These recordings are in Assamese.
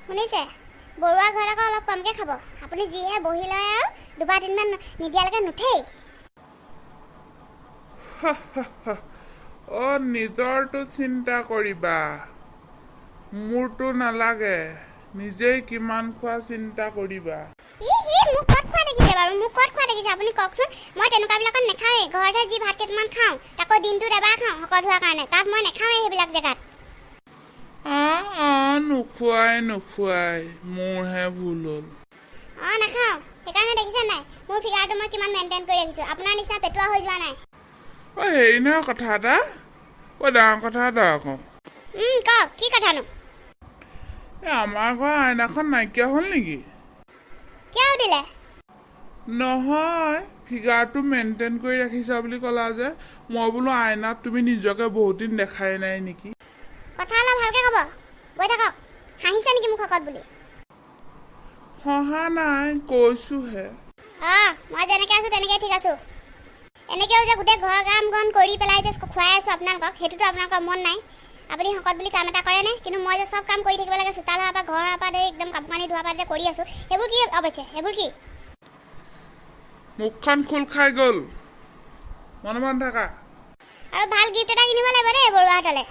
শুনিছে বৰুৱা ঘৰত আকৌ অলপ কমকৈ খাব। আপুনি যিহে বহি লয় আৰু দুবাৰ তিনিবাৰ নিদিয়ালৈকে নুঠেই। নিজৰটো চিন্তা কৰিবা, মোৰতো নালাগে। নিজেই কিমান খোৱা চিন্তা কৰিবা। মোক ক'ত খোৱা দেখিছে বাৰু? মোক ক'ত খোৱা দেখিছে আপুনি কওকচোন। মই তেনেকুৱাবিলাকত নাখাওঁৱেই। ঘৰতে যি ভাত কেইটামান খাওঁ, তাকো দিনটোত এবাৰ খাওঁ শকত হোৱাৰ কাৰণে। তাত মই নাখাওঁৱেই সেইবিলাক জেগাত। নোখোৱাই মোৰহে ভুল হ'ল। নাখাওঁ। সেইকাৰণে দেখিছে নাই মোৰ ফিগাৰটো মই কিমান মেইনটেইন কৰি ৰাখিছোঁ। আপোনাৰ নিচিনা পেটুৱা হৈ যোৱা নাই। হেৰি নহয় কথা এটা, ডাঙৰ কথা এটা আকৌ। কওক কি কথানো? আমাৰ ঘৰৰ আইনাখন নাইকিয়া হ'ল নেকি? কিয় দিলে? নহয়, ফিগাৰটো মেইনটেইন কৰি ৰাখিছা বুলি ক'লা যে, মই বোলো আইনাত তুমি নিজকে বহুত দিন দেখাই নাই নেকি। কথা অলপ ভালকৈ ক'ব। গৈ থাকক। হাঁহিছে নেকি মোক শকত বুলি? হহা নাই, কৈছোহে। মই যেনেকৈ আছোঁ তেনেকৈ ঠিক আছোঁ। এনেকৈও যে গোটেই ঘৰৰ কাম বন কৰি পেলাই যে খুৱাই আছোঁ আপোনালোকক, সেইটোতো আপোনালোকৰ মন নাই। আপুনি শকত বুলি কাম এটা কৰেনে? কিন্তু মই যে চব কাম কৰি থাকিব লাগে, চোতাল হোৱাৰ পৰা ঘৰ হোৱাৰ পৰা ধৰি একদম কাপোৰ কানি ধোৱাৰ পৰা যে কৰি আছোঁ, সেইবোৰ কি অৱশ্যে? সেইবোৰ কি? মুখখন খোল খাই গ'ল, মনে থাকা। আৰু ভাল গিফ্ট এটা কিনিব লাগিব দেই বৰুৱাহঁতলৈ।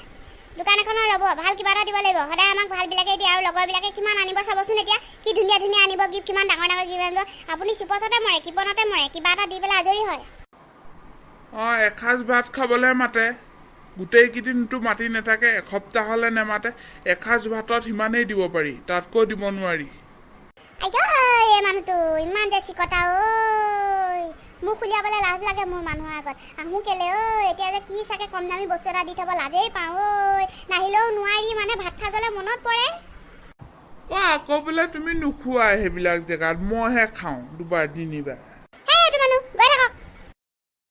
দোকান এখনৰ ৰ'ব, ভাল কিবা এটা দিব লাগিব। সদায় আমাক ভালবিলাকেই দিয়ে আৰু লগৰবিলাকে কিমান আনিব চাবচোন। এতিয়া কি ধুনীয়া ধুনীয়া আনিব গিফ্ট, কিমান ডাঙৰ ডাঙৰ গিফ্ট আনিব। আপুনি চিপছতে মৰে, কিপনতে মৰে, কিবা এটা দি পেলাই আজৰি হয়। এসাঁজ ভাত খাবলৈ মাতে, গোটেইকেইদিনটো মাতি নাথাকে, এসপ্তাহলৈ নেমাতে। এসাঁজ ভাতত সিমানেই দিব পাৰি, তাতকৈ দিব নোৱাৰি। এই মানুহটো ইমান যে চিকতা। মোক খুলিয়াবলৈ লাজ লাগে মোৰ মানুহৰ আগত। আহোঁ কেলে এতিয়া যে কি চাগে কম দামী বস্তু এটা দি থ'ব লাজেই পাওঁ। নাহিলেও নোৱাৰি, মানে ভাত খাজলে মনত পৰে। আকৌ বোলে তুমি নোখোৱাই সেইবিলাক জেগাত, মইহে খাওঁ দুবাৰ তিনিবাৰ।